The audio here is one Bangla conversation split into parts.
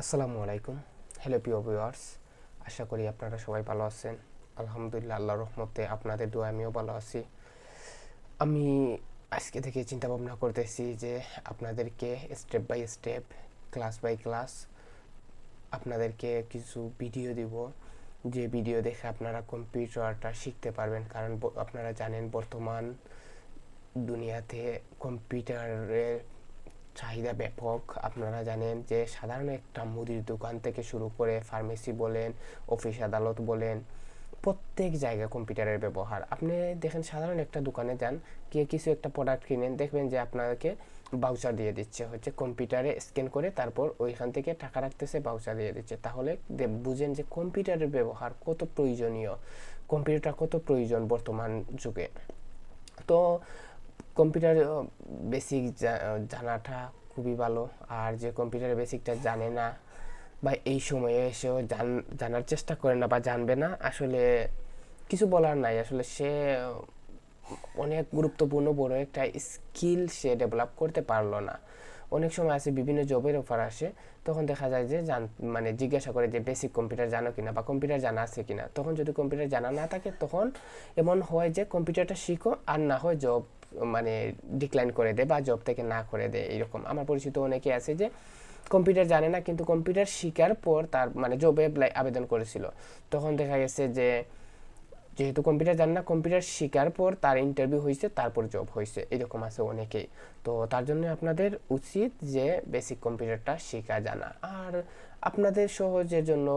আসসালামু আলাইকুম। হ্যালো প্রিয় ভিউয়ার্স, আশা করি আপনারা সবাই ভালো আছেন। আলহামদুলিল্লাহ, আল্লাহর রহমতে আপনাদের দোয়া আমিও ভালো আছি। আমি আজকে থেকে চিন্তা ভাবনা করতেছি যে আপনাদেরকে step by step, class by class আপনাদেরকে কিছু ভিডিও দিব, যে ভিডিও দেখে আপনারা কম্পিউটারটা শিখতে পারবেন। কারণ আপনারা জানেন বর্তমান দুনিয়াতে কম্পিউটারের চাহিদা ব্যাপক। আপনারা জানেন যে সাধারণ একটা মুদির দোকান থেকে শুরু করে ফার্মেসি বলেন, অফিস আদালত বলেন, প্রত্যেক জায়গায় কম্পিউটারের ব্যবহার। আপনি দেখেন সাধারণ একটা দোকানে যান, কিছু একটা প্রোডাক্ট কিনেন, দেখবেন যে আপনাকে বাউচার দিয়ে দিচ্ছে, হচ্ছে কম্পিউটারে স্ক্যান করে তারপর ওইখান থেকে টাকা রাখতেছে, বাউচার দিয়ে দিচ্ছে। তাহলে বুঝেন যে কম্পিউটারের ব্যবহার কত প্রয়োজনীয়, কম্পিউটার কত প্রয়োজন বর্তমান যুগে। তো কম্পিউটার বেসিক জানাটা খুবই ভালো। আর যে কম্পিউটারের বেসিকটা জানে না বা এই সময়ে এসেও জানার চেষ্টা করে না বা জানবে না, আসলে কিছু বলার নাই। আসলে সে অনেক গুরুত্বপূর্ণ বড় একটা স্কিল সে ডেভেলপ করতে পারলো না। অনেক সময় আছে বিভিন্ন জবের অফার আসে, তখন দেখা যায় যে মানে জিজ্ঞাসা করে যে বেসিক কম্পিউটার জানো কিনা বা কম্পিউটার জানা আছে কিনা। তখন যদি কম্পিউটার জানা না থাকে, তখন এমন হয় যে কম্পিউটারটা শিখো, আর না হয় জব মানে ডিক্লাইন করে দেয় বা জব থেকে না করে দেয়। এরকম আমার পরিচিত অনেকে আছে যে কম্পিউটার জানে না, কিন্তু কম্পিউটার শেখার পর তার মানে জবে আবেদন করেছিল। তখন দেখা গেছে যে যেহেতু কম্পিউটার জানে না, কম্পিউটার শেখার পর তার ইন্টারভিউ হয়েছে, তারপর জব হয়েছে। এরকম আছে অনেকেই। তো তার জন্য আপনাদের উচিত যে বেসিক কম্পিউটারটা শেখা জানা। আর আপনাদের সহজের জন্য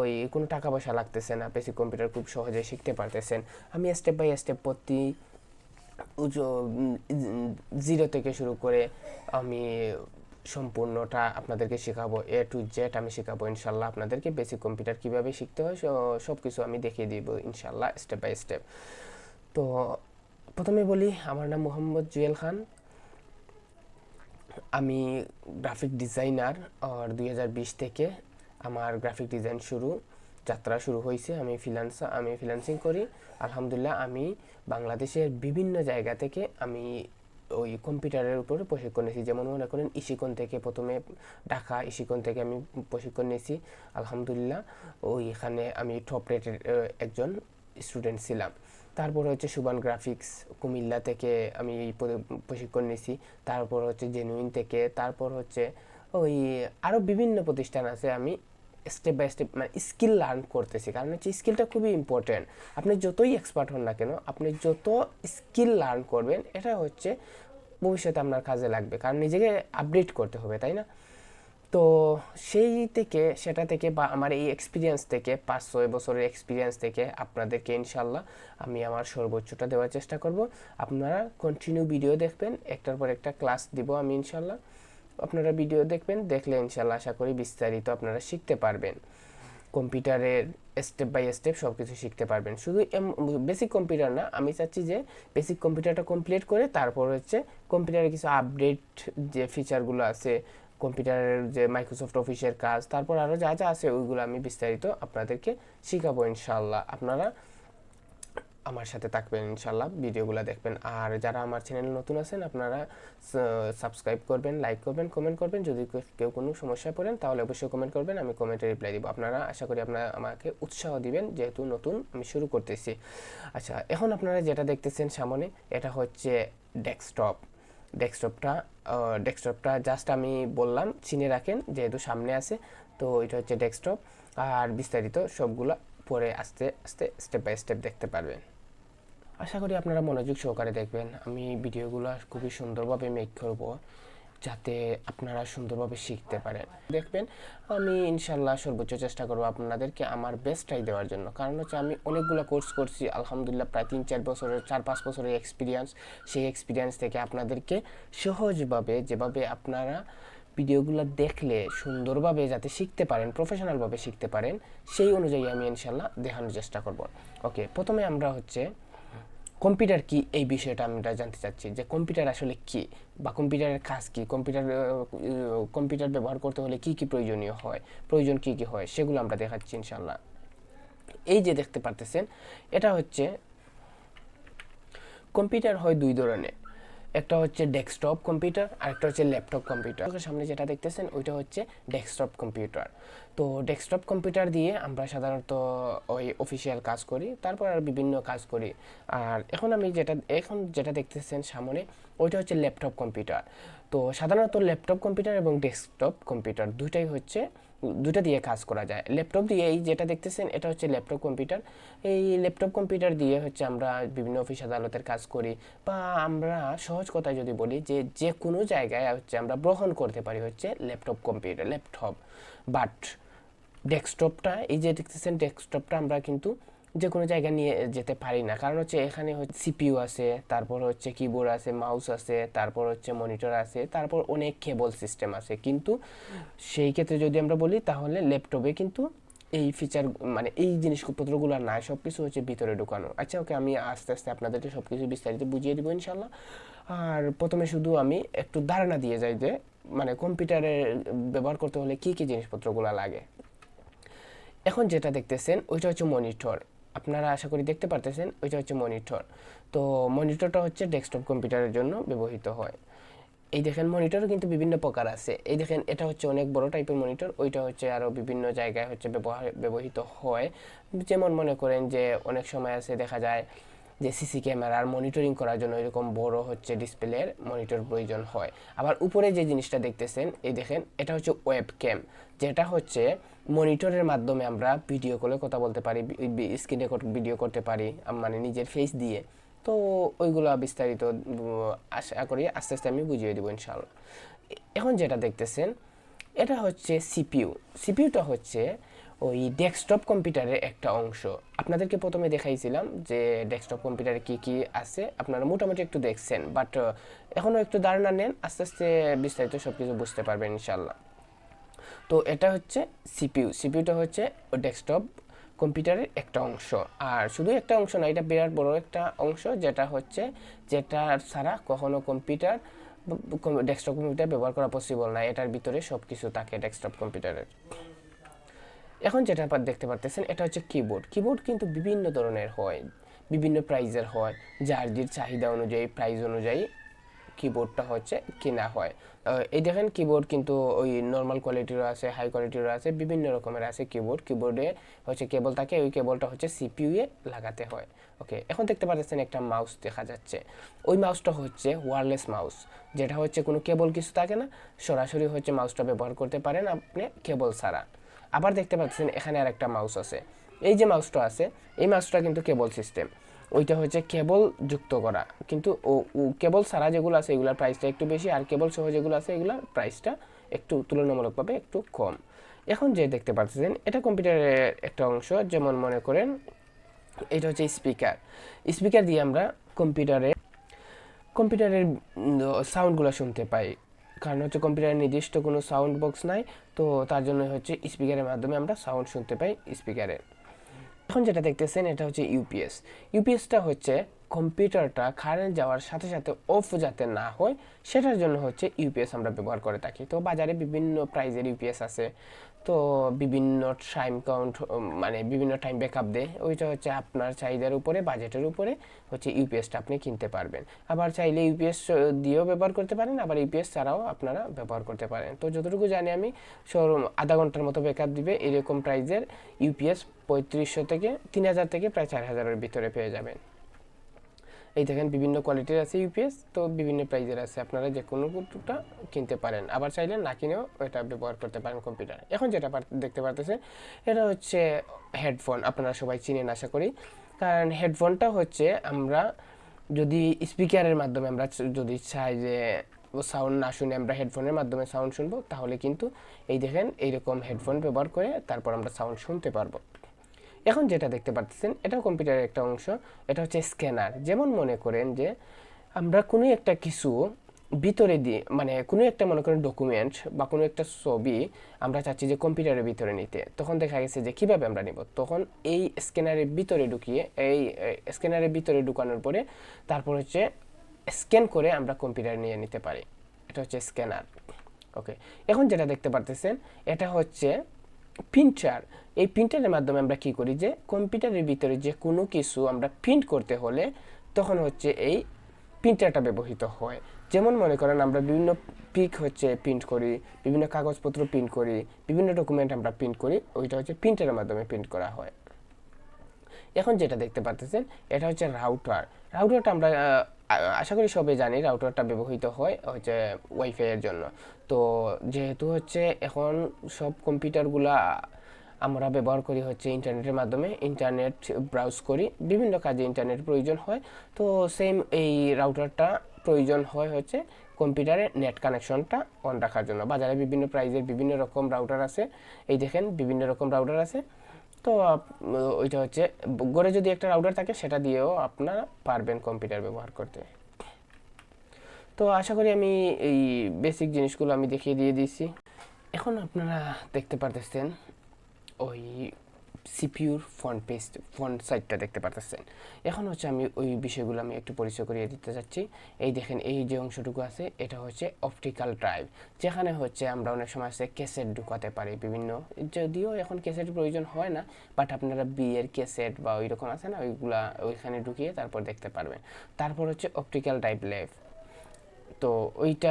ওই কোনো টাকা পয়সা লাগতেছে না, বেসিক কম্পিউটার খুব সহজে শিখতে পারতেছেন। আমি স্টেপ বাই স্টেপ প্রতি জিরো থেকে শুরু করে আমি সম্পূর্ণটা আপনাদেরকে শেখাবো, এ টু জেড আমি শেখাবো ইনশাল্লাহ। আপনাদেরকে বেসিক কম্পিউটার কীভাবে শিখতে হয় সব কিছু আমি দেখিয়ে দিব ইনশাল্লাহ, স্টেপ বাই স্টেপ। তো প্রথমে বলি, আমার নাম মোহাম্মদ জুয়েল খান। আমি গ্রাফিক ডিজাইনার। আর 2020 থেকে আমার গ্রাফিক ডিজাইন যাত্রা শুরু হয়েছে। আমি ফ্রিল্যান্সিং করি। আলহামদুলিল্লাহ, আমি বাংলাদেশের বিভিন্ন জায়গা থেকে আমি ওই কম্পিউটারের উপরে প্রশিক্ষণ নিয়েছি। যেমন মনে করেন ইশিকন থেকে, প্রথমে ঢাকা ইশিকন থেকে আমি প্রশিক্ষণ নিয়েছি। আলহামদুলিল্লাহ, ওইখানে আমি টপ রেটের একজন স্টুডেন্ট ছিলাম। তারপর হচ্ছে সুবান গ্রাফিক্স কুমিল্লা থেকে আমি এই প্রশিক্ষণ নিয়েছি। তারপর হচ্ছে জেনুইন থেকে, তারপর হচ্ছে ওই আরও বিভিন্ন প্রতিষ্ঠান আছে। আমি স্টেপ বাই স্টেপ মানে স্কিল লার্ন করতেছি, কারণ হচ্ছে স্কিলটা খুবই ইম্পর্টেন্ট। আপনি যতই এক্সপার্ট হন না কেন, আপনি যত স্কিল লার্ন করবেন, এটা হচ্ছে ভবিষ্যতে আপনার কাজে লাগবে, কারণ নিজেকে আপডেট করতে হবে, তাই না? তো সেটা থেকে বা আমার এই এক্সপিরিয়েন্স থেকে, 5-6 বছরের এক্সপিরিয়েন্স থেকে আপনাদেরকে ইনশাল্লাহ আমি আমার সর্বোচ্চটা দেওয়ার চেষ্টা করব। আপনারা কন্টিনিউ ভিডিও দেখবেন, একটার পর একটা ক্লাস দিব আমি ইনশাল্লাহ। আপনারা ভিডিও দেখবেন, দেখলে ইনশাল্লাহ আশা করি বিস্তারিত আপনারা শিখতে পারবেন। কম্পিউটারের স্টেপ বাই স্টেপ সব কিছু শিখতে পারবেন। শুধু বেসিক কম্পিউটার না, আমি চাচ্ছি যে বেসিক কম্পিউটারটা কমপ্লিট করে তারপর হচ্ছে কম্পিউটারে কিছু আপডেট যে ফিচারগুলো আছে, কম্পিউটারের যে মাইক্রোসফট অফিসের কাজ, তারপর আরও যা যা আছে ওইগুলো আমি বিস্তারিত আপনাদেরকে শিখাবো ইনশাল্লাহ। আপনারা আমার সাথে থাকবেন ইনশাল্লাহ, ভিডিওগুলো দেখবেন। আর যারা আমার চ্যানেল নতুন আছেন, আপনারা সাবস্ক্রাইব করবেন, লাইক করবেন, কমেন্ট করবেন। যদি কেউ কোনো সমস্যায় পড়েন তাহলে অবশ্যই কমেন্ট করবেন, আমি কমেন্টে রিপ্লাই দিব। আপনারা আশা করি আপনারা আমাকে উৎসাহ দিবেন, যেহেতু নতুন আমি শুরু করতেছি। আচ্ছা, এখন আপনারা যেটা দেখতেছেন সামনে, এটা হচ্ছে ডেস্কটপ। ডেস্কটপটা জাস্ট আমি বললাম চিনে রাখেন, যেহেতু সামনে আছে। তো এটা হচ্ছে ডেস্কটপ। আর বিস্তারিত সবগুলো পরে আস্তে আস্তে স্টেপ বাই স্টেপ দেখতে পারবেন। আশা করি আপনারা মনোযোগ সহকারে দেখবেন। আমি ভিডিওগুলো খুবই সুন্দরভাবে মেক করব, যাতে আপনারা সুন্দরভাবে শিখতে পারেন। দেখবেন আমি ইনশাল্লাহ সর্বোচ্চ চেষ্টা করব আপনাদেরকে আমার বেস্টটাই দেওয়ার জন্য। কারণ হচ্ছে আমি অনেকগুলো কোর্স করছি আলহামদুলিল্লাহ, প্রায় 4-5 বছরের এক্সপিরিয়েন্স। সেই এক্সপিরিয়েন্স থেকে আপনাদেরকে সহজভাবে, যেভাবে আপনারা ভিডিওগুলো দেখলে সুন্দরভাবে যাতে শিখতে পারেন, প্রফেশনালভাবে শিখতে পারেন, সেই অনুযায়ী আমি ইনশাল্লাহ দেখানোর চেষ্টা করব। ওকে, প্রথমে আমরা হচ্ছে কম্পিউটার কি এই বিষয়টা আমরা জানতে চাচ্ছি, যে কম্পিউটার আসলে কি বা কম্পিউটারের কাজ কি, কম্পিউটার ব্যবহার করতে হলে কি কি প্রয়োজন কি কি হয়, সেগুলো আমরা দেখাচ্ছি ইনশাল্লাহ। এই যে দেখতে পারতেছেন, এটা হচ্ছে কম্পিউটার হয় দুই ধরনের। একটা হচ্ছে ডেস্কটপ কম্পিউটার আর একটা হচ্ছে ল্যাপটপ কম্পিউটার। সামনে যেটা দেখতেছেন ওইটা হচ্ছে ডেস্কটপ কম্পিউটার। তো ডেস্কটপ কম্পিউটার দিয়ে আমরা সাধারণত ওই অফিসিয়াল কাজ করি, তারপর আর বিভিন্ন কাজ করি। আর এখন যেটা দেখতেছেন সামনে ওইটা হচ্ছে ল্যাপটপ কম্পিউটার। তো সাধারণত ল্যাপটপ কম্পিউটার এবং ডেস্কটপ কম্পিউটার দুইটা দিয়ে কাজ করা যায়। ল্যাপটপ দিয়ে এই যেটা দেখতেছেন এটা হচ্ছে ল্যাপটপ কম্পিউটার। এই ল্যাপটপ কম্পিউটার দিয়ে হচ্ছে আমরা বিভিন্ন অফিস আদালতের কাজ করি, বা আমরা সহজ কথায় যদি বলি যে কোনো জায়গায় হচ্ছে আমরা গ্রহণ করতে পারি হচ্ছে ল্যাপটপ কম্পিউটার ল্যাপটপ। বাট ডেস্কটপটা, এই যে দেখতেছেন ডেস্কটপটা আমরা কিন্তু যে কোনো জায়গায় নিয়ে যেতে পারি না, কারণ হচ্ছে এখানে হচ্ছে সিপিইউ আছে, তারপর হচ্ছে কিবোর্ড আছে, মাউস আছে, তারপর হচ্ছে মনিটর আছে, তারপর অনেক কেবল সিস্টেম আছে। কিন্তু সেই ক্ষেত্রে যদি আমরা বলি তাহলে ল্যাপটপে কিন্তু এই ফিচার মানে এই জিনিসপত্রগুলো নাই, সব কিছু হচ্ছে ভিতরে ঢুকানো। আচ্ছা ওকে, আমি আস্তে আস্তে আপনাদেরকে সব কিছু বিস্তারিত বুঝিয়ে দেবো ইনশাল্লাহ। আর প্রথমে শুধু আমি একটু ধারণা দিয়ে যাই যে মানে কম্পিউটারে ব্যবহার করতে হলে কী কী জিনিসপত্রগুলো লাগে। এখন যেটা দেখতেছেন ওইটা হচ্ছে মনিটর, আপনারা আশা করি দেখতে পারতেছেন ওইটা হচ্ছে মনিটর। তো মনিটরটা হচ্ছে ডেস্কটপ কম্পিউটারের জন্য ব্যবহৃত হয়। এই দেখেন মনিটরও কিন্তু বিভিন্ন প্রকার আছে। এই দেখেন এটা হচ্ছে অনেক বড় টাইপের মনিটর, ওইটা হচ্ছে আরও বিভিন্ন জায়গায় হচ্ছে ব্যবহৃত হয়। যেমন মনে করেন যে অনেক সময় আছে দেখা যায় যে সিসি ক্যামেরার মনিটরিং করার জন্য এরকম বড় হচ্ছে ডিসপ্লের মনিটর প্রয়োজন হয়। আবার উপরে যে জিনিসটা দেখতেছেন এই দেখেন এটা হচ্ছে ওয়েব ক্যাম, যেটা হচ্ছে মনিটরের মাধ্যমে আমরা ভিডিও কলে কথা বলতে পারি, স্ক্রিনে ভিডিও করতে পারি মানে নিজের ফেস দিয়ে। তো ওইগুলো বিস্তারিত আশা করি আস্তে আস্তে আমি বুঝিয়ে দেবো ইনশাআল্লাহ। এখন যেটা দেখতেছেন এটা হচ্ছে সিপিইউ। সিপিইউটা হচ্ছে ওই ডেস্কটপ কম্পিউটারের একটা অংশ। আপনাদেরকে প্রথমে দেখাইছিলাম যে ডেস্কটপ কম্পিউটারে কি কি আছে, আপনারা মোটামুটি একটু দেখছেন, বাট এখনও একটু ধারণা নেন, আস্তে আস্তে বিস্তারিত সব কিছু বুঝতে পারবেন ইনশাল্লাহ। তো এটা হচ্ছে সিপিইউ। সিপিইউটা হচ্ছে ডেস্কটপ কম্পিউটারের একটা অংশ, আর শুধু একটা অংশ না, এটা বিরাট বড় একটা অংশ, যেটা ছাড়া কখনো ডেস্কটপ কম্পিউটার ব্যবহার করা পসিবল না। এটার ভিতরে সব কিছু থাকে ডেস্কটপ কম্পিউটারের। এখন যেটা দেখতে পারতেছেন এটা হচ্ছে কিবোর্ড। কিবোর্ড কিন্তু বিভিন্ন ধরনের হয়, বিভিন্ন প্রাইজের হয়, যার চাহিদা অনুযায়ী প্রাইস অনুযায়ী কিবোর্ডটা হচ্ছে কেনা হয়। এই দেখেন কিবোর্ড কিন্তু ওই নর্মাল কোয়ালিটিরও আছে, হাই কোয়ালিটিরও আছে, বিভিন্ন রকমের আছে কিবোর্ড। কিবোর্ডে হচ্ছে কেবল থাকে, ওই কেবলটা হচ্ছে সিপিইউ এ লাগাতে হয়। ওকে, এখন দেখতে পাচ্ছেন একটা মাউস দেখা যাচ্ছে। ওই মাউসটা হচ্ছে ওয়্যারলেস মাউস, যেটা হচ্ছে কোনো কেবল কিছু থাকে না, সরাসরি হচ্ছে মাউসটা ব্যবহার করতে পারেন আপনি কেবল ছাড়া। আবার দেখতে পাচ্ছেন এখানে আর একটা মাউস আছে, এই যে মাউসটা আছে এই মাউসটা কিন্তু কেবল সিস্টেম, ওইটা হচ্ছে কেবল যুক্ত করা। কিন্তু কেবল ছাড়া যেগুলো আছে এগুলোর প্রাইসটা একটু বেশি, আর কেবল সহ যেগুলো আছে এগুলোর প্রাইসটা একটু তুলনামূলকভাবে একটু কম। এখন যে দেখতে পাচ্ছেন এটা কম্পিউটারের একটা অংশ, যেমন মনে করেন এটা হচ্ছে স্পিকার। স্পিকার দিয়ে আমরা কম্পিউটারের সাউন্ডগুলো শুনতে পাই, কারণ হচ্ছে কম্পিউটারের নির্দিষ্ট কোনো সাউন্ড বক্স নাই, তো তার জন্য হচ্ছে স্পিকারের মাধ্যমে আমরা সাউন্ড শুনতে পাই স্পিকারের। এখন যেটা দেখতেছেন এটা হচ্ছে ইউপিএস। ইউপিএসটা হচ্ছে কম্পিউটারটা কারেন্ট যাওয়ার সাথে সাথে অফ যাতে না হয় সেটার জন্য হচ্ছে ইউপিএস আমরা ব্যবহার করে থাকি। তো বাজারে বিভিন্ন প্রাইজের ইউপিএস আছে, তো বিভিন্ন টাইম কাউন্ট মানে বিভিন্ন টাইম ব্যাকআপ দেয়, ওইটা হচ্ছে আপনার চাহিদার উপরে বাজেটের উপরে হচ্ছে ইউপিএসটা আপনি কিনতে পারবেন। আবার চাইলে ইউপিএস দিয়েও ব্যবহার করতে পারেন, আবার ইউপিএস ছাড়াও আপনারা ব্যবহার করতে পারেন। তো যতটুকু জানি আমি আধা ঘন্টার মতো ব্যাকআপ দিবে এরকম প্রাইজের ইউপিএস 3500 থেকে 3000 থেকে প্রায় 4000-এর ভিতরে পেয়ে যাবেন। এই দেখেন বিভিন্ন কোয়ালিটির আছে ইউপিএস, তো বিভিন্ন প্রাইজের আছে, আপনারা যে কোনোটা কিনতে পারেন, আবার চাইলে না কিনেও এটা ব্যবহার করতে পারেন কম্পিউটার। এখন যেটা দেখতে পারতেছেন এটা হচ্ছে হেডফোন, আপনারা সবাই চিনেন আশা করি। কারণ হেডফোনটা হচ্ছে আমরা যদি স্পিকারের মাধ্যমে আমরা যদি চাই যে সাউন্ড না শুনে আমরা হেডফোনের মাধ্যমে সাউন্ড শুনবো, তাহলে কিন্তু এই দেখেন এইরকম হেডফোন ব্যবহার করে তারপর আমরা সাউন্ড শুনতে পারবো। এখন যেটা দেখতে পাচ্ছেন এটা কম্পিউটারের একটা অংশ, এটা হচ্ছে স্ক্যানার। যেমন মনে করেন যে আমরা কোনো একটা কিছু ভিতরে দিয়ে মানে কোনো একটা মনে করেন ডকুমেন্ট বা কোনো একটা ছবি আমরা চাচ্ছি যে কম্পিউটারের ভিতরে নিতে, তখন দেখা গেছে যে কীভাবে আমরা নিব, তখন এই স্ক্যানারের ভিতরে ঢুকিয়ে এই স্ক্যানারের ভিতরে ঢুকানোর পরে তারপর হচ্ছে স্ক্যান করে আমরা কম্পিউটারে নিয়ে নিতে পারি, এটা হচ্ছে স্ক্যানার। ওকে, এখন যেটা দেখতে পারতেছেন এটা হচ্ছে প্রিন্টার। এই প্রিন্টারের মাধ্যমে আমরা কি করি যে কম্পিউটারের ভিতরে যে কোনো কিছু আমরা প্রিন্ট করতে হলে তখন হচ্ছে এই প্রিন্টারটা ব্যবহৃত হয়। যেমন মনে করেন আমরা বিভিন্ন পিক হচ্ছে প্রিন্ট করি, বিভিন্ন কাগজপত্র প্রিন্ট করি, বিভিন্ন ডকুমেন্ট আমরা প্রিন্ট করি, ওইটা হচ্ছে প্রিন্টারের মাধ্যমে প্রিন্ট করা হয়। এখন যেটা দেখতে পাচ্ছেন এটা হচ্ছে রাউটার। রাউটারটা আমরা আশা করি সবাই জানি রাউটারটা ব্যবহৃত হয় হচ্ছে ওয়াইফাই এর জন্য। তো যেহেতু হচ্ছে এখন সব কম্পিউটারগুলা আমরা ব্যবহার করি হচ্ছে ইন্টারনেটের মাধ্যমে, ইন্টারনেট ব্রাউজ করি, বিভিন্ন কাজে ইন্টারনেট প্রয়োজন হয়। তো সেম এই রাউটারটা প্রয়োজন হয় হচ্ছে কম্পিউটারে নেট কানেকশনটা অন রাখার জন্য। বাজারে বিভিন্ন প্রাইজের বিভিন্ন রকম রাউটার আছে, এই দেখেন বিভিন্ন রকম রাউটার আছে। তো ওইটা হচ্ছে ঘরে যদি একটা রাউটার থাকে সেটা দিয়েও আপনারা পারবেন কম্পিউটার ব্যবহার করতে। তো আশা করি আমি এই বেসিক জিনিসগুলো আমি দেখিয়ে দিয়ে দিয়েছি। এখন আপনারা দেখতে পারতেছেন ওই সিপিইউর ফন্ট সাইটটা দেখতে পারতেছেন। এখন হচ্ছে আমি ওই বিষয়গুলো আমি একটু পরিচয় করিয়ে দিতে চাচ্ছি। এই দেখেন এই যে অংশটুকু আছে এটা হচ্ছে অপটিক্যাল ড্রাইভ, যেখানে হচ্ছে আমরা অনেক সময় আছে ক্যাসেট ঢুকাতে পারি বিভিন্ন, যদিও এখন ক্যাসেট প্রয়োজন হয় না, বাট আপনারা বিয়ের ক্যাসেট বা ওই রকম আছে না, ওইগুলা ওইখানে ঢুকিয়ে তারপর দেখতে পারবেন। তারপর হচ্ছে অপটিক্যাল ড্রাইভ লেভ, তো ওইটা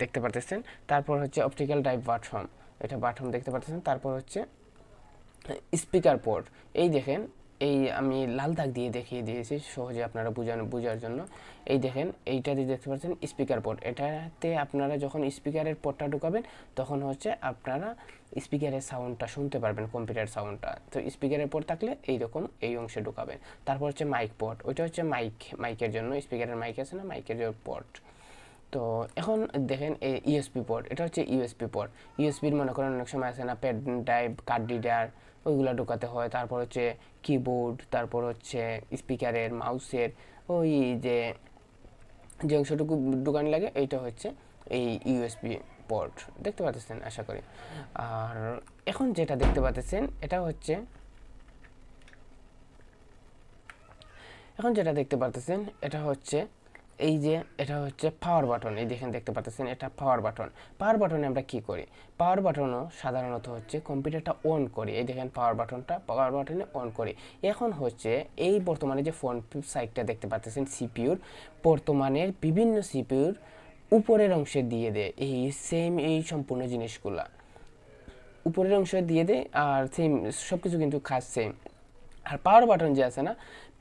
দেখতে পারতেছেন। তারপর হচ্ছে অপটিক্যাল ড্রাইভ বাটম, এটা বাটম দেখতে পারতেছেন। তারপর হচ্ছে স্পিকার পোর্ট, এই দেখেন এই আমি লাল দাগ দিয়ে দেখিয়ে দিয়েছি সহজে আপনারা বোঝার জন্য। এই দেখেন এইটা দিয়ে দেখতে পাচ্ছেন স্পিকার পোর্ট, এটাতে আপনারা যখন স্পিকারের পোর্টটা ঢুকাবেন তখন হচ্ছে আপনারা স্পিকারের সাউন্ডটা শুনতে পারবেন, কম্পিউটার সাউন্ডটা। তো স্পিকারের পোর্ট থাকলে এইরকম এই অংশে ঢুকাবেন। তারপর হচ্ছে মাইক পোর্ট, ওইটা হচ্ছে মাইকের জন্য, স্পিকারের মাইক আছে না, মাইকের পোর্ট। তো এখন দেখেন এই ইউএসবি পোর্ট, এটা হচ্ছে ইউএসবি পোর্ট। ইউএসবির মনে করেন অনেক সময় আছে না পেন ড্রাইভ, কার্ড রিডার, ওইগুলো ঢোকাতে হয়। তারপর হচ্ছে কিবোর্ড, তারপর হচ্ছে স্পিকারের, মাউসের ওই যে যে অংশটুকু ঢুকানি লাগে এইটা হচ্ছে এই ইউএসবি পোর্ট, দেখতে পাচ্ছেন আশা করি। আর এখন যেটা দেখতে পাচ্ছেন এটা হচ্ছে এটা হচ্ছে এই যে এটা হচ্ছে পাওয়ার বাটন, এই দেখেন দেখতে পাচ্ছেন এটা পাওয়ার বাটন। পাওয়ার বাটনে আমরা কি করি, পাওয়ার বাটনও সাধারণত হচ্ছে কম্পিউটারটা অন করি। এই দেখেন পাওয়ার বাটনে অন করি। এখন হচ্ছে এই বর্তমানে যে ফোন সাইটটা দেখতে পাচ্ছেন সিপিইউর, বর্তমানের বিভিন্ন সিপিইউর উপরের অংশে দিয়ে দেয় এই সেম এই সম্পূর্ণ জিনিসগুলা উপরের অংশে দিয়ে দেয়, আর সেম সব কিছু কিন্তু কাজ সেম। আর পাওয়ার বাটন যে আছে না,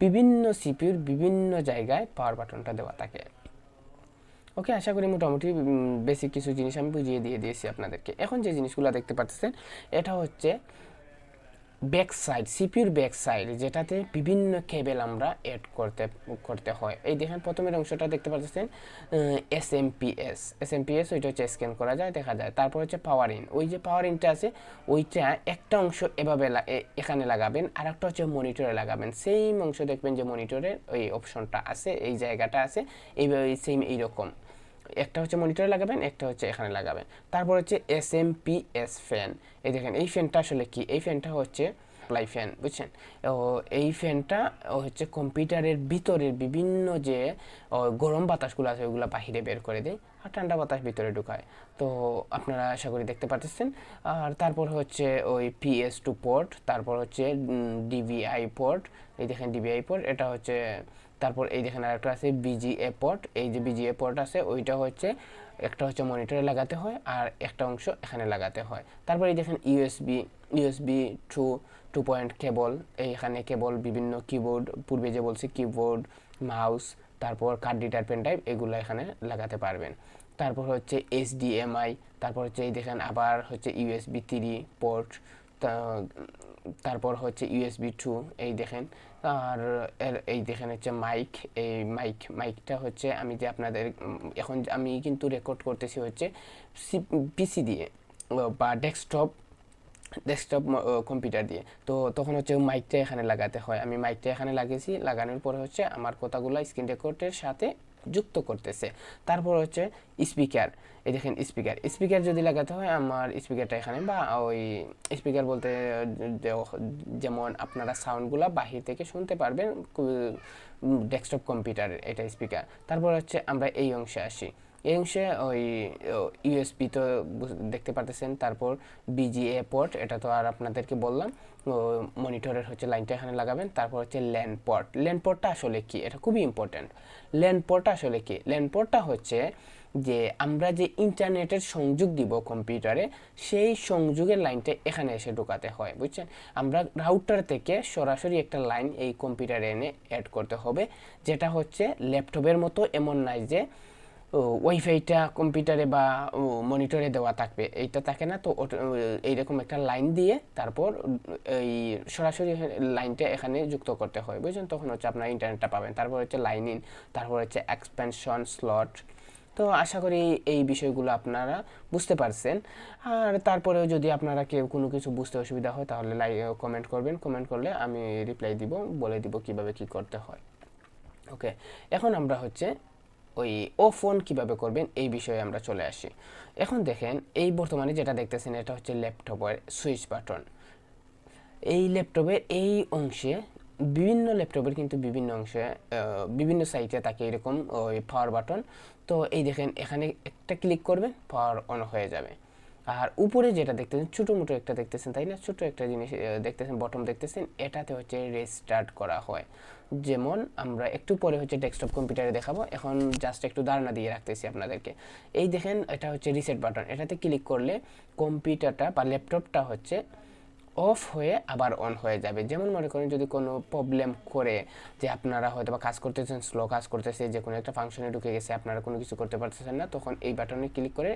বিভিন্ন সিপিইউর বিভিন্ন জায়গায় পাওয়ার বাটনটা দেওয়া থাকে। ওকে, আশা করি মোটামুটি বেসিক কিছু জিনিস আমি বুঝিয়ে দিয়ে দিয়েছি আপনাদেরকে। এখন যে জিনিসগুলো দেখতে পাচ্ছেন এটা হচ্ছে ব্যাক সাইড, সিপিইউর ব্যাক সাইড, যেটাতে বিভিন্ন কেবল আমরা অ্যাড করতে হয়। এই দেখেন প্রথমের অংশটা দেখতে পাচ্ছেন এসএমপিএস, ওইটা হচ্ছে স্ক্যান করা যায়, দেখা যায়। তারপর হচ্ছে পাওয়ার ইন, ওই যে পাওয়ার ইনটা আছে ওইটা একটা অংশ এভাবে এখানে লাগাবেন, আর একটা হচ্ছে মনিটরে লাগাবেন। সেম অংশ দেখবেন যে মনিটরের ওই অপশনটা আছে, এই জায়গাটা আছে, এইভাবে সেম এইরকম একটা হচ্ছে মনিটরে লাগাবেন, একটা হচ্ছে এখানে লাগাবেন। তারপর হচ্ছে এসএমপিএস ফ্যান, এই দেখেন এই ফ্যানটা আসলে কি, এই ফ্যানটা হচ্ছে প্লাই ফ্যান, বুঝছেন। এই ফ্যানটা হচ্ছে কম্পিউটারের ভিতরের বিভিন্ন যে গরম বাতাসগুলো আছে ওইগুলো বাহিরে বের করে দেয়, আর ঠান্ডা বাতাস ভিতরে ঢুকায়। তো আপনারা আশা করি দেখতে পাচ্ছেন। আর তারপর হচ্ছে ওই PS2 পোর্ট, তারপর হচ্ছে ডিভিআই পোর্ট, এই দেখেন ডিভিআই পোর্ট, এটা হচ্ছে। তারপর এই দেখেন আরেকটা আছে বিজিএ পোর্ট, এই যে বিজিএ পোর্ট আছে ওইটা হচ্ছে একটা হচ্ছে মনিটরে লাগাতে হয় আর একটা অংশ এখানে লাগাতে হয়। তারপর এই দেখেন ইউএসবি 2 কেবল, এইখানে কেবল বিভিন্ন কিবোর্ড, পূর্বে যে বলছি কিবোর্ড, মাউস, তারপর কার্ড রিডার, পেন ড্রাইভ, এগুলো এখানে লাগাতে পারবেন। তারপর হচ্ছে HDMI, তারপর হচ্ছে এই দেখেন আবার হচ্ছে USB 3 পোর্ট, তারপর হচ্ছে USB 2, এই দেখেন। আর এই দেখেন হচ্ছে মাইক, এই মাইকটা হচ্ছে আমি যে আপনাদের এখন আমি কিন্তু রেকর্ড করতেছি হচ্ছে পিসি দিয়ে বা ডেস্কটপ কম্পিউটার দিয়ে। তো তখন হচ্ছে মাইকটা এখানে লাগাতে হয়, আমি মাইকটা এখানে লাগিয়েছি, লাগানোর পরে হচ্ছে আমার কথাগুলো স্ক্রিন রেকর্ডের সাথে যুক্ত করতেছে। তারপর হচ্ছে স্পিকার, এই দেখেন স্পিকার যদি লাগাতে হয় আমার স্পিকারটা এখানে, বা ওই স্পিকার বলতে যেমন আপনারা সাউন্ডগুলো বাহির থেকে শুনতে পারবেন ডেস্কটপ কম্পিউটারের, এটা স্পিকার। তারপর হচ্ছে আমরা এই অংশে আসি, এই অংশে ওই ইউএসবি তো দেখতে পারতেছেন, তারপর বিজিএ পোর্ট, এটা তো আর আপনাদেরকে বললাম। মনিটরের হচ্ছে লাইনটা এখানে লাগাবেন। তারপর হচ্ছে ল্যান পোর্ট। ল্যান পোর্টটা আসলে কি, এটা খুবই ইম্পর্ট্যান্ট। ল্যান পোর্টটা আসলে কি, ল্যান পোর্টটা হচ্ছে যে আমরা যে ইন্টারনেটের সংযোগ দিব কম্পিউটারে, সেই সংযোগের লাইনটা এখানে এসে ঢোকাতে হয়, বুঝছেন। আমরা রাউটার থেকে সরাসরি একটা লাইন এই কম্পিউটারে এনে অ্যাড করতে হবে, যেটা হচ্ছে ল্যাপটপের মতো এমন নাই যে ওয়াইফাইটা কম্পিউটারে বা মনিটরে দেওয়া থাকবে, এইটা থাকে না। তো এইরকম একটা লাইন দিয়ে তারপর এই সরাসরি লাইনটা এখানে যুক্ত করতে হয়, বুঝছেন। তখন হচ্ছে আপনার ইন্টারনেটটা পাবেন। তারপর হচ্ছে লাইন ইন, তারপর হচ্ছে এক্সপেনশন স্লট। তো আশা করি এই বিষয়গুলো আপনারা বুঝতে পারছেন। আর তারপরেও যদি আপনারা কেউ কোনো কিছু বুঝতে অসুবিধা হয় তাহলে কমেন্ট করবেন, কমেন্ট করলে আমি রিপ্লাই দিব, বলে দিব কিভাবে কি করতে হয়। ওকে, এখন আমরা হচ্ছে ওই অফ অন কীভাবে করবেন এই বিষয়ে আমরা চলে আসি। এখন দেখেন, এই বর্তমানে যেটা দেখতেছেন এটা হচ্ছে ল্যাপটপের সুইচ বাটন। এই ল্যাপটপের এই অংশে, বিভিন্ন ল্যাপটপের কিন্তু বিভিন্ন অংশে বিভিন্ন সাইটে থাকে এরকম ওই পাওয়ার বাটন। তো এই দেখেন, এখানে একটা ক্লিক করবেন, পাওয়ার অন হয়ে যাবে। আর উপরে যেটা দেখতেছেন ছোটো মোটো একটা দেখতেছেন, তাই না, ছোটো একটা জিনিস দেখতেছেন, বটম দেখতেছেন, এটাতে হচ্ছে রেস্টার্ট করা হয়। যেমন আমরা একটু পরে হচ্ছে ডেস্কটপ কম্পিউটারে দেখাবো, এখন জাস্ট একটু ধারণা দিয়ে রাখতেছি আপনাদেরকে। এই দেখেন, এটা হচ্ছে রিসেট বাটন। এটাতে ক্লিক করলে কম্পিউটারটা বা ল্যাপটপটা হচ্ছে অফ হয়ে আবার অন হয়ে যাবে। যেমন মনে করেন যদি কোনো প্রবলেম করে, যে আপনারা হয়তো বা কাজ করতেছেন, স্লো কাজ করতেছে, যে কোনো একটা ফাংশনে ঢুকে গেছে, আপনারা কোনো কিছু করতে পারতেছেন না, তখন এই বাটনে ক্লিক করে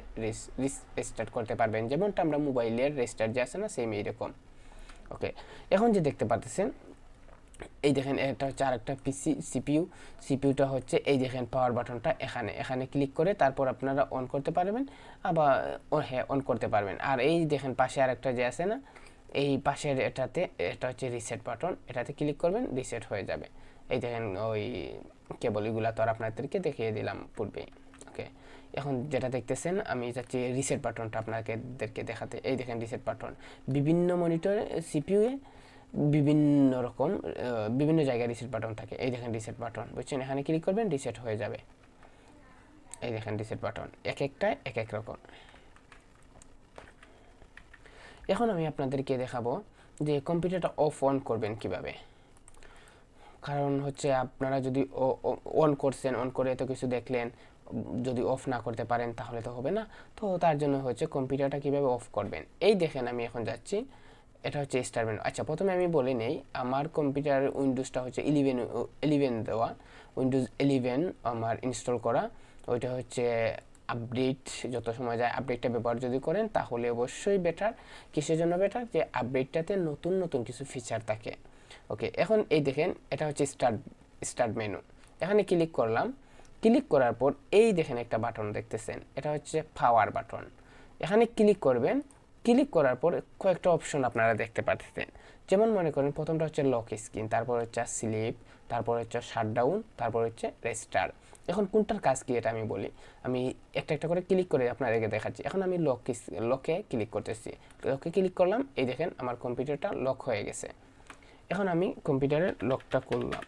রিস্টার্ট করতে পারবেন। যেমনটা আমরা মোবাইলের রিস্টার্ট যে আছে না, সেম এইরকম। ওকে, এখন যে দেখতে পাচ্ছেন, এই দেখেন এটা হচ্ছে আরেকটা পিসি সিপিইউ। সিপিইউটা হচ্ছে এই দেখেন পাওয়ার বাটনটা এখানে, এখানে ক্লিক করে তারপর আপনারা অন করতে পারবেন, আবার হ্যাঁ অন করতে পারবেন। আর এই দেখেন পাশে আরেকটা যে আছে না, এই পাশের এটাতে, এটা হচ্ছে রিসেট বাটন, এটাতে ক্লিক করবেন, রিসেট হয়ে যাবে। এই দেখেন ওই কেবল এগুলা তো আর আপনাদেরকে দেখিয়ে দিলাম পূর্বেই। ওকে, এখন যেটা দেখতেছেন আমি যাচ্ছি রিসেট বাটনটা আপনাদেরকে দেখাতে। এই দেখেন রিসেট বাটন, বিভিন্ন মনিটরে সিপিইউয়ে বিভিন্ন রকম বিভিন্ন জায়গায় রিসেট বাটন থাকে। এই দেখেন রিসেট বাটন, বুঝছেন, এখানে ক্লিক করবেন, রিসেট হয়ে যাবে। এই দেখেন রিসেট বাটন, এক একটা এক এক রকম। এখন আমি আপনাদেরকে দেখাবো যে কম্পিউটারটা অফ অন করবেন কিভাবে। কারণ হচ্ছে আপনারা যদি অন করছেন, অন করে এত কিছু দেখলেন, যদি অফ না করতে পারেন তাহলে তো হবে না। তো তার জন্য হচ্ছে কম্পিউটারটা কিভাবে অফ করবেন। এই দেখেন আমি এখন যাচ্ছি, এটা হচ্ছে স্টার মেনু। আচ্ছা, প্রথমে আমি বলে নেই, আমার কম্পিউটার উইন্ডোজটা হচ্ছে 11 দেওয়া, উইন্ডোজ 11 আমার ইনস্টল করা। ওইটা হচ্ছে আপডেট যত সময় যায়, আপডেটটা ব্যবহার যদি করেন তাহলে অবশ্যই বেটার। কিসের জন্য বেটার, যে আপডেটটাতে নতুন নতুন কিছু ফিচার থাকে। ওকে, এখন এই দেখেন এটা হচ্ছে স্টার্ট মেনু, এখানে ক্লিক করলাম। ক্লিক করার পর এই দেখেন একটা বাটন দেখতেছেন, এটা হচ্ছে পাওয়ার বাটন, এখানে ক্লিক করবেন। ক্লিক করার পর কয়েকটা অপশন আপনারা দেখতে পাচ্ছেন। যেমন মনে করেন প্রথমটা হচ্ছে লক স্ক্রিন, তারপর হচ্ছে স্লিপ, তারপর হচ্ছে শাটডাউন, তারপর হচ্ছে রেস্টার্ট। এখন কোনটার কাজ কি এটা আমি বলি, আমি একটা একটা করে ক্লিক করে আপনাদেরকে দেখাচ্ছি। এখন আমি লকে ক্লিক করতেছি, লকে ক্লিক করলাম, এই দেখেন আমার কম্পিউটারটা লক হয়ে গেছে। এখন আমি কম্পিউটারের লকটা করলাম,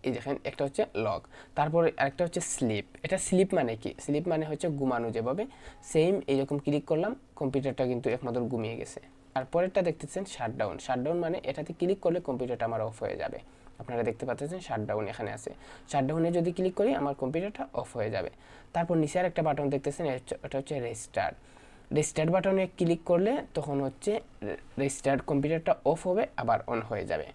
এই দেখেন একটা হচ্ছে লক, তারপরে আরেকটা হচ্ছে স্লিপ। এটা স্লিপ মানে কি, স্লিপ মানে হচ্ছে ঘুমানো, যেভাবে সেম এইরকম ক্লিক করলাম, কম্পিউটারটা কিন্তু একমাত্র ঘুমিয়ে গেছে। তারপরেরটা দেখতেছেন শাটডাউন। শাটডাউন মানে এটাতে ক্লিক করলে কম্পিউটারটা আমার অফ হয়ে যাবে। আপনারা দেখতে পাচ্ছেন শাটডাউন এখানে আছে, শাটডাউনে যদি ক্লিক করি আমার কম্পিউটারটা অফ হয়ে যাবে। তারপর নিচে আর একটা বাটন দেখতেছেন, এটা হচ্ছে রেস্টার্ট। রেস্টার্ট বাটনে ক্লিক করলে তখন হচ্ছে রেস্টার্ট, কম্পিউটারটা অফ হবে আবার অন হয়ে যাবে।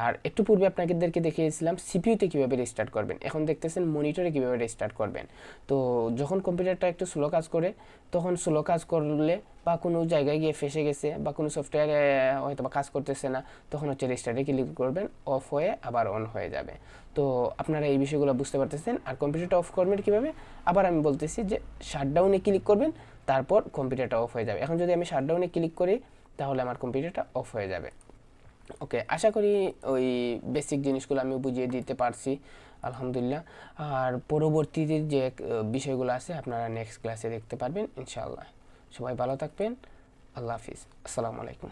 আর একটু পূর্বে আপনাদেরকে দেখিয়েছিলাম সিপিইউতে কীভাবে রিস্টার্ট করবেন, এখন দেখতেছেন মনিটরে কীভাবে রিস্টার্ট করবেন। তো যখন কম্পিউটারটা একটু স্লো কাজ করে, তখন স্লো কাজ করলে বা কোনো জায়গায় গিয়ে ফেসে গেছে বা কোনো সফটওয়্যারে হয়তো বা কাজ করতেছে না, তখন হচ্ছে রিস্টার্টে ক্লিক করবেন, অফ হয়ে আবার অন হয়ে যাবে। তো আপনারা এই বিষয়গুলো বুঝতে পারতেছেন। আর কম্পিউটারটা অফ করবেন কীভাবে, আবার আমি বলতেছি যে শাটডাউনে ক্লিক করবেন, তারপর কম্পিউটারটা অফ হয়ে যাবে। এখন যদি আমি শাটডাউনে ক্লিক করি তাহলে আমার কম্পিউটারটা অফ হয়ে যাবে। ওকে, আশা করি ওই বেসিক জিনিসগুলো আমি বুঝিয়ে দিতে পারছি, আলহামদুলিল্লাহ। আর পরবর্তীতে যে বিষয়গুলো আছে আপনারা নেক্সট ক্লাসে দেখতে পারবেন ইনশাআল্লাহ। সবাই ভালো থাকবেন, আল্লাহ হাফিজ, আসসালামু আলাইকুম।